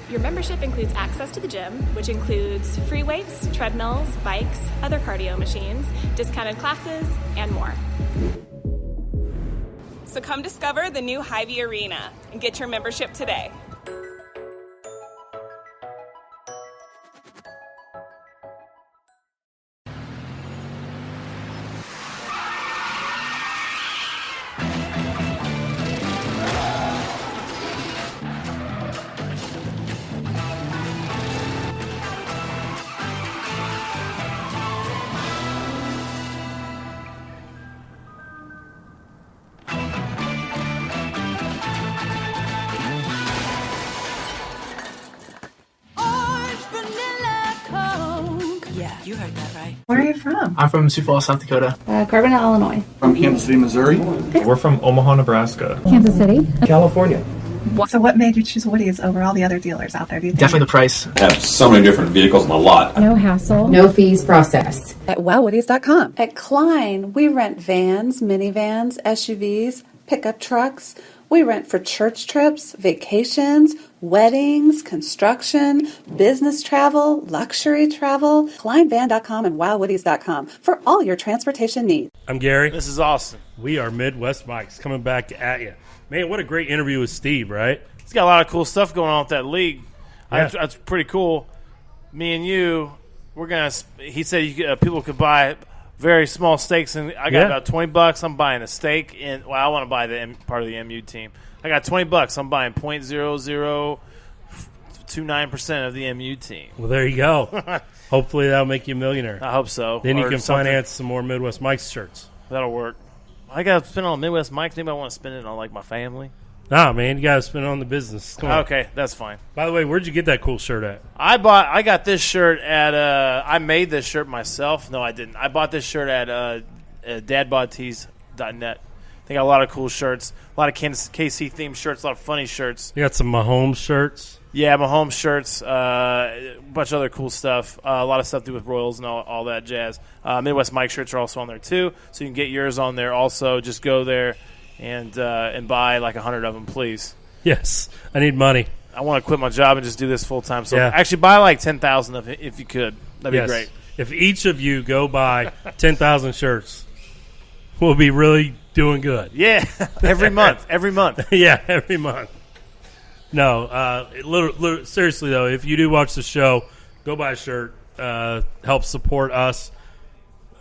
Your membership includes access to the gym, which includes free weights, treadmills, bikes, other cardio machines, discounted classes, and more. So come discover the new Hy-Vee Arena and get your membership today. You heard that right. Where are you from? I'm from Sioux Falls, South Dakota. Carbondale, Illinois. From Kansas City, Missouri. We're from Omaha, Nebraska. Kansas City. California. So what made you choose Woody's over all the other dealers out there, do you think? Definitely the price. I have so many different vehicles in the lot. No hassle. No fees processed. At wowwoodies.com. At Klein, we rent vans, minivans, SUVs, pickup trucks. We rent for church trips, vacations, weddings, construction, business travel, luxury travel. KleinVan.com and wowwoodies.com for all your transportation needs. I'm Gary. This is Austin. We are Midwest Mikes coming back at you. Man, what a great interview with Steve, right? He's got a lot of cool stuff going on with that league. Yeah. That's pretty cool. Me and you, we're going to – he said people could buy very small stakes. And I got about $20. I'm buying a stake in – well, I want to buy the part of the MU team. I got $20. I'm buying 0.0029% of the MU team. Well, there you go. Hopefully that'll make you a millionaire. I hope so. Then you Or can something. finance some more Midwest Mikes shirts. That'll work. I got to spend it on Midwest Mike. Anybody want to spend it on, like, my family? Nah, man, you got to spend it on the business. Come on. Okay, that's fine. By the way, where'd you get that cool shirt at? I got this shirt at I made this shirt myself. No, I didn't. I bought this shirt at dadbodtees.net. They got a lot of cool shirts, a lot of KC themed shirts, a lot of funny shirts. You got some Mahomes shirts. Yeah, Mahomes shirts, a bunch of other cool stuff. A lot of stuff to do with Royals and all that jazz. Midwest Mike shirts are also on there too, so you can get yours on there. Also, just go there and buy like 100 of them, please. Yes, I need money. I want to quit my job and just do this full time. So Yeah. actually, buy like 10,000 of it if you could. That'd be great. If each of you go buy 10,000 shirts, we'll be really doing good. Yeah, every month. Yeah, every month. No, seriously, though, if you do watch the show, go buy a shirt. Help support us.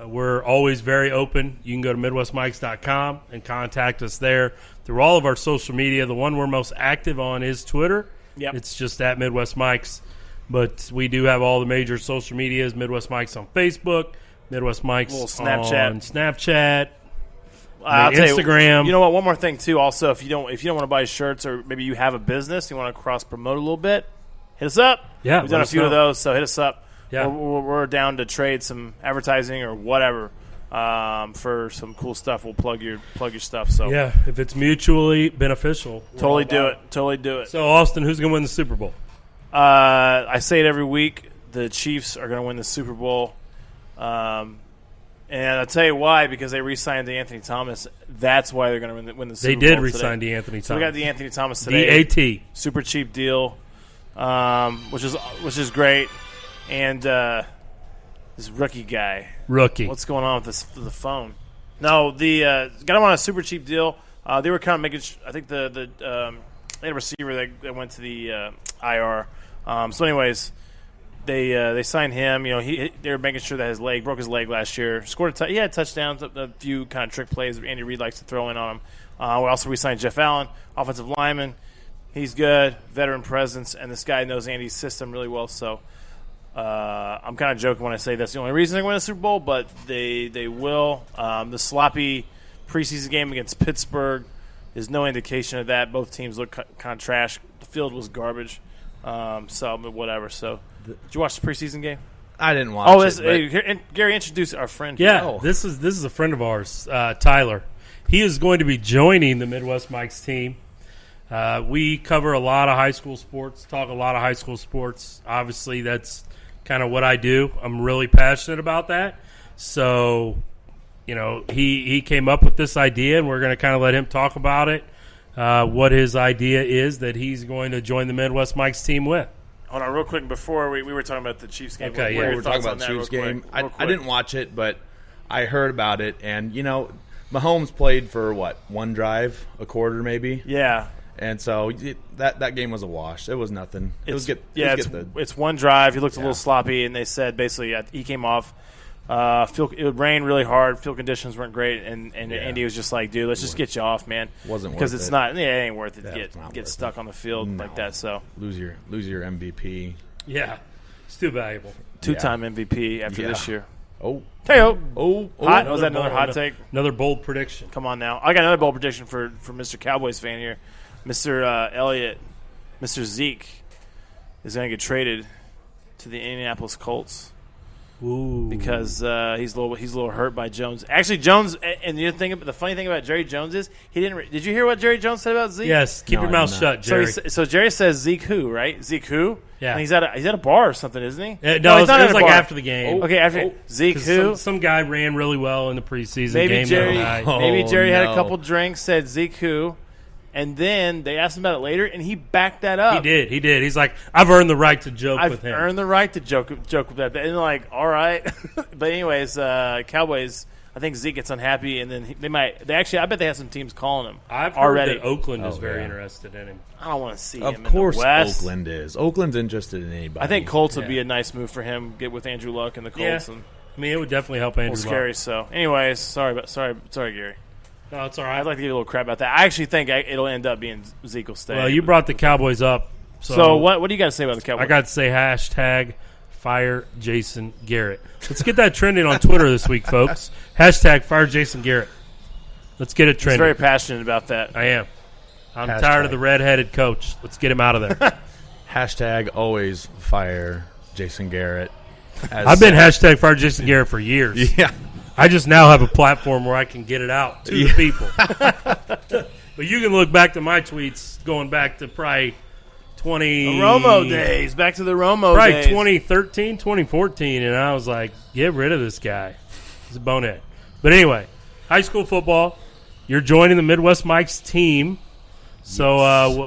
We're always very open. You can go to MidwestMikes.com and contact us there through all of our social media. The one we're most active on is Twitter. Yep. It's just at Midwest Mikes. But we do have all the major social medias, Midwest Mikes on Facebook, Midwest Mikes on Snapchat. I'll tell Instagram. You know what? One more thing too. Also, if you don't want to buy shirts, or maybe you have a business, you want to cross promote a little bit, hit us up. Yeah, we've done a few of those, so hit us up. Yeah, we're down to trade some advertising or whatever for some cool stuff. We'll plug your stuff. So yeah, if it's mutually beneficial, totally do it. So Austin, who's going to win the Super Bowl? I say it every week. The Chiefs are going to win the Super Bowl. And I'll tell you why, because they re-signed Anthony Thomas. That's why they're going to win the Super Bowl. They did re-sign Anthony Thomas. So we got Anthony Thomas today. DAT. Super cheap deal, which is great. And this rookie guy. What's going on with the phone? No, the got him on a super cheap deal. They were kind of making I think they had a receiver that went to the IR. So anyways, they signed him. You know, they were making sure that broke his leg last year. He had touchdowns, a few kind of trick plays Andy Reid likes to throw in on him. We also re-signed Jeff Allen, offensive lineman. He's good, veteran presence, and this guy knows Andy's system really well. So I'm kind of joking when I say that's the only reason they win a Super Bowl, but they will. The sloppy preseason game against Pittsburgh is no indication of that. Both teams look kind of trash. The field was garbage. So whatever. So did you watch the preseason game? I didn't watch it. Gary, introduce our friend. Yeah, this is a friend of ours, Tyler. He is going to be joining the Midwest Mikes team. We cover a lot of high school sports, talk a lot of high school sports. Obviously, that's kind of what I do. I'm really passionate about that. So, you know, he came up with this idea, and we're going to kind of let him talk about it. what his idea is that he's going to join the Midwest Mike's team with. Hold on, real quick, before we were talking about the Chiefs game. Okay, What are yeah, your we're talking thoughts about on the that Chiefs real game. quick? I didn't watch it, but I heard about it, and Mahomes played for one drive, a quarter maybe. Yeah, and so that game was a wash. It was nothing. It's one drive. He looked a little sloppy, and they said basically he came off. It would rain really hard. Field conditions weren't great, and Andy was just like, "Dude, let's just get you off, man." Wasn't because worth it's it. not. Yeah, it ain't worth it. Yeah, Get stuck on the field like that. So lose your MVP. Yeah, it's too valuable. Two-time MVP after this year. Oh, hot. Another Was that another bold- hot take? Another bold prediction. Come on now. I got another bold prediction for Mr. Cowboys fan here. Mr. Elliott, Mr. Zeke is going to get traded to the Indianapolis Colts. Ooh. Because he's a little hurt by Jones. Actually, Jones, and the funny thing about Jerry Jones is he didn't. Did you hear what Jerry Jones said about Zeke? Yes, keep your mouth shut, Jerry. So Jerry says Zeke who, right? Zeke who? Yeah. And he's at a bar or something, isn't he? No, he's it not was at a like bar. after the game. Okay, after Zeke who? Some guy ran really well in the preseason Maybe game. Jerry. that night. Maybe Jerry had a couple drinks, said Zeke who, and then they asked him about it later, and he backed that up. He did. He's like, I've earned the right to joke with him. I've earned the right to joke with that. And they're like, all right. But anyways, Cowboys, I think Zeke gets unhappy, and then I bet they have some teams calling him. I've already. heard that Oakland is very interested in him. I don't want to see of him course in the West. Oakland is. Oakland's interested in anybody. I think Colts would be a nice move for him, get with Andrew Luck and the Colts. Yeah. And I mean, it would definitely help Andrew Luck. scary, so. Anyways, sorry, Gary. No, it's all right. I'd like to get a little crap about that. I actually think it'll end up being Zeke will stay. Well, you brought the Cowboys up. So what do you got to say about the Cowboys? I got to say hashtag fire Jason Garrett. Let's get that trending on Twitter this week, folks. Hashtag fire Jason Garrett. Let's get it trending. He's very passionate about that. I am. I'm tired of the redheaded coach. Let's get him out of there. Hashtag always fire Jason Garrett. I've been hashtag fire Jason Garrett for years. Yeah. I just now have a platform where I can get it out to the people. But you can look back to my tweets going back to probably The Romo days. Back to the Romo days. Probably 2013, 2014, and I was like, get rid of this guy. He's a bonehead. But anyway, high school football, you're joining the Midwest Mike's team. So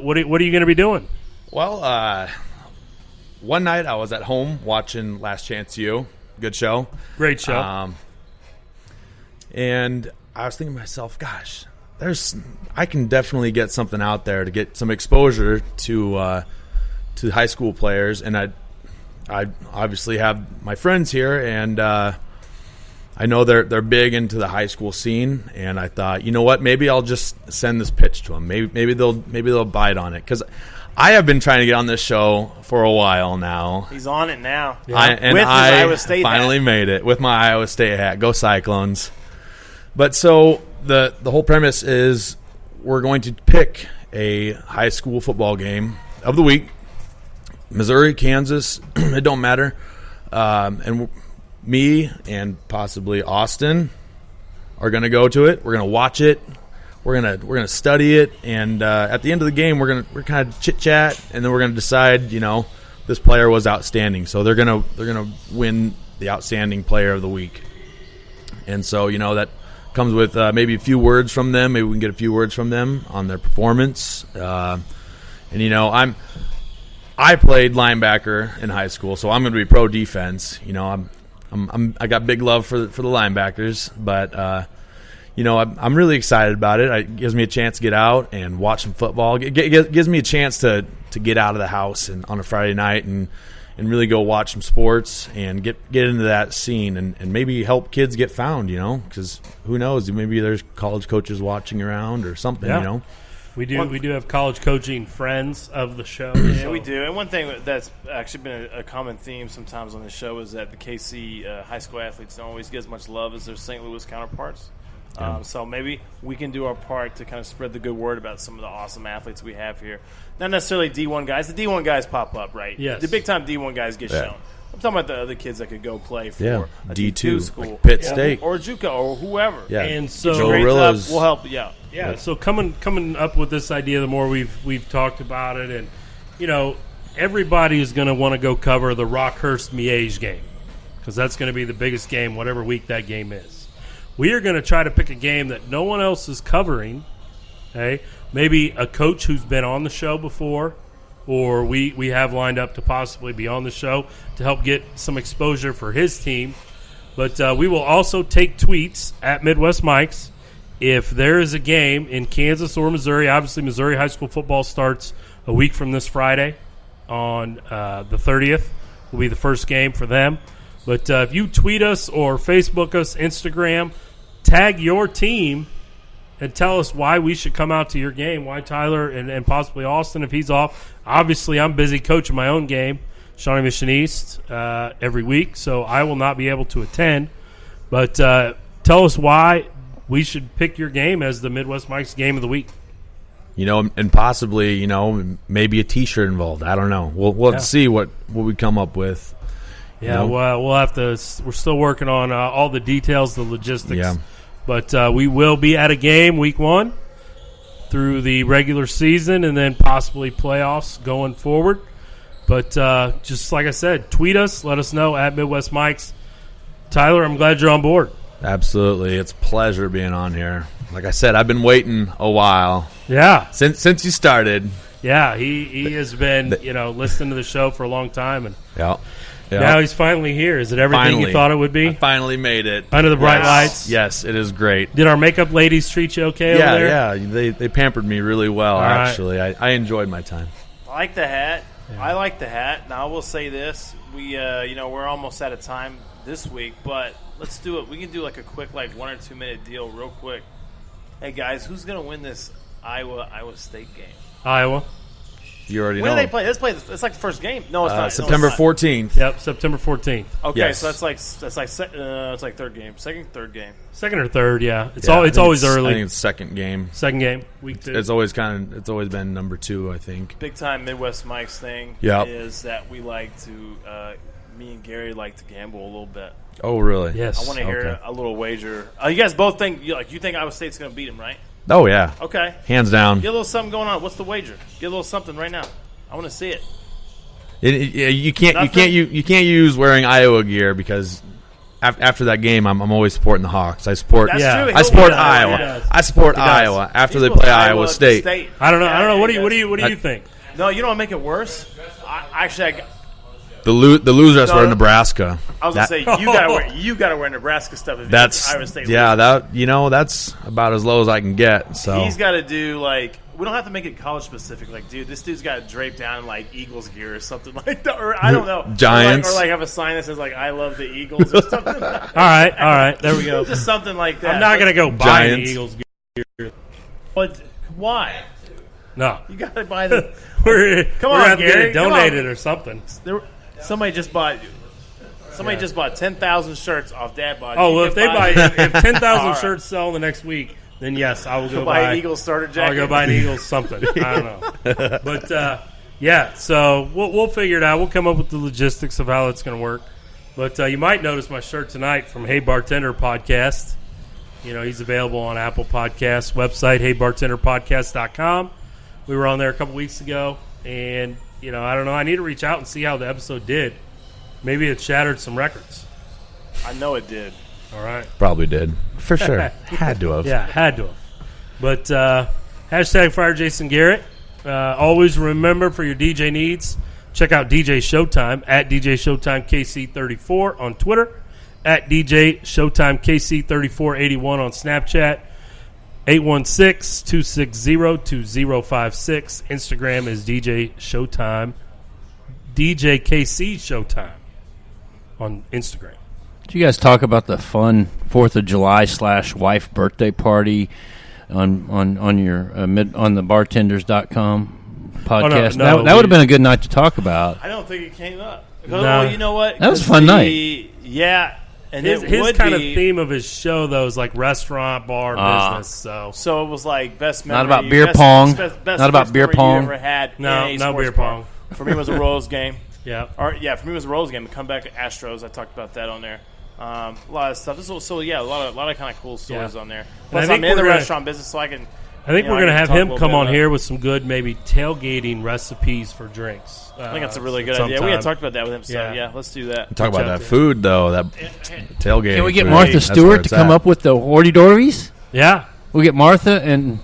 what are you going to be doing? Well, one night I was at home watching Last Chance U. Good show. Great show. And I was thinking to myself, gosh, I can definitely get something out there to get some exposure to high school players. And I obviously have my friends here, and I know they're big into the high school scene. And I thought, you know what, maybe I'll just send this pitch to them. Maybe they'll bite on it, because I have been trying to get on this show for a while now. He's on it now. Yeah. With his Iowa State finally hat. made it with my Iowa State hat. Go Cyclones! But so the whole premise is we're going to pick a high school football game of the week. Missouri, Kansas, it don't matter. And me and possibly Austin are going to go to it. We're going to watch it. We're gonna study it, and at the end of the game, we're kind of chit chat, and then we're gonna decide. This player was outstanding, so they're gonna win the outstanding player of the week. And so that comes with maybe a few words from them. Maybe we can get a few words from them on their performance. I played linebacker in high school, so I'm going to be pro defense. I got big love for the linebackers, but. I'm really excited about it. It gives me a chance to get out and watch some football. It gives me a chance to get out of the house and on a Friday night and really go watch some sports and get into that scene and maybe help kids get found, because who knows? Maybe there's college coaches watching around or something, Yeah. We do have college coaching friends of the show. Yeah, we do. And one thing that's actually been a common theme sometimes on the show is that the KC high school athletes don't always get as much love as their St. Louis counterparts. So maybe we can do our part to kind of spread the good word about some of the awesome athletes we have here. Not necessarily D1 guys. The D1 guys pop up, right? Yes. The big-time D1 guys get shown. I'm talking about the other kids that could go play for a D2 school. like Pitt State. Or JUCO or whoever. Yeah. And so Gorillas. We'll help you out. Yeah. So coming up with this idea, the more we've talked about it, and everybody is going to want to go cover the Rockhurst Miege game, because that's going to be the biggest game, whatever week that game is. We are going to try to pick a game that no one else is covering. Okay, maybe a coach who's been on the show before, or we have lined up to possibly be on the show to help get some exposure for his team. But we will also take tweets at Midwest Mikes. If there is a game in Kansas or Missouri, obviously Missouri high school football starts a week from this Friday on the 30th. Will be the first game for them. But if you tweet us or Facebook us, Instagram, tag your team and tell us why we should come out to your game, why Tyler and possibly Austin if he's off. Obviously, I'm busy coaching my own game, Shawnee Mission East, every week, so I will not be able to attend. But tell us why we should pick your game as the Midwest Mike's game of the week. And possibly, maybe a T-shirt involved. I don't know. We'll see what we come up with. Yeah, well, we'll have to. We're still working on all the details, the logistics. Yeah. But we will be at a game week 1 through the regular season and then possibly playoffs going forward. But just like I said, tweet us, let us know at Midwest Mikes. Tyler, I'm glad you're on board. Absolutely. It's a pleasure being on here. Like I said, I've been waiting a while. Yeah. Since you started. Yeah, he has been, listening to the show for a long time. And yeah. Now he's finally here. Is it everything you thought it would be? I finally made it. Under the bright lights? Yes, it is great. Did our makeup ladies treat you okay over there? Yeah. They pampered me really well, actually. I enjoyed my time. I like the hat. Yeah. I like the hat. Now, I will say this. We're almost out of time this week, but let's do it. We can do like a quick 1 or 2 minute deal real quick. Hey, guys, who's going to win this Iowa State game? Iowa. You already know. When do they play? It's like the first game. No, it's not. September 14th. Yep, September 14th. Okay, yes. so it's like third game. Third game. Second or third, yeah. It's always early. I think it's second game. Second game, week 2. It's always been number 2, I think. Big time Midwest Mike's thing is that we like to me and Gary like to gamble a little bit. Oh, really? Yes. I want to hear a little wager. You guys both think you think Iowa State's going to beat them, right? Oh, yeah. Okay. Hands down. Get a little something going on. What's the wager? Get a little something right now. I want to see it. You can't use wearing Iowa gear because after that game, I'm always supporting the Hawks. I support. That's true. I support Iowa. I support Iowa after they play Iowa State. I don't know. What do you think? No, you don't want to make it worse. The loser has to wear Nebraska. I was gonna say you gotta wear Nebraska stuff. If that's Iowa State. Yeah, that's about as low as I can get. So he's got to do we don't have to make it college specific. Dude, this dude's got to drape down in Eagles gear or something like that, or I don't know, Giants, or have a sign that says I love the Eagles or something. All right, there we go. Just something like that. I'm not gonna go buy the Eagles gear. But why? No, you got to buy the. Come on, Gary, get it donated or something. Somebody just bought 10,000 shirts off Dad Bod. Oh, well, if 10,000 shirts sell in the next week, then yes, I will go buy an Eagles starter jacket. I'll go buy an Eagles something. I don't know. But, so we'll figure it out. We'll come up with the logistics of how it's going to work. But you might notice my shirt tonight from Hey Bartender Podcast. He's available on Apple Podcasts, website, heybartenderpodcast.com. We were on there a couple weeks ago, and I don't know. I need to reach out and see how the episode did. Maybe it shattered some records. I know it did. All right. Probably did. For sure. Had to have. Yeah, had to have. But hashtag Fire Jason Garrett. Always remember for your DJ needs, check out DJ Showtime at DJ Showtime KC34 on Twitter, at DJ Showtime KC3481 on Snapchat, 816-260-2056. Instagram is DJ Showtime, DJ KC Showtime on Instagram. Did you guys talk about the fun 4th of July / wife birthday party on your on the bartenders.com podcast? That would have been a good night to talk about. I don't think it came up. Well, you know what? That was a fun night. Yeah. And his kind of theme of his show, though, is restaurant, bar, business. So it was best memory. Not about beer pong. Not about beer pong. You ever had no beer pong. For me, it was a Royals game. Yeah. For me, it was a Royals game. Come back at Astros. I talked about that on there. A lot of stuff. A lot of kind of cool stories on there. Plus, I'm in the restaurant business, so I can. I think we're going to have him come on here with some good, maybe tailgating recipes for drinks. I think that's a really good idea. We had talked about that with him, so yeah let's do that. Talk about that food, though, that tailgate. Can we get Martha Stewart to come up with the Horty Dories? Yeah. We'll get Martha and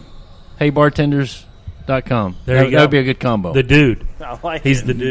heybartenders.com. There you go. That would be a good combo. The dude. I like He's it. the dude.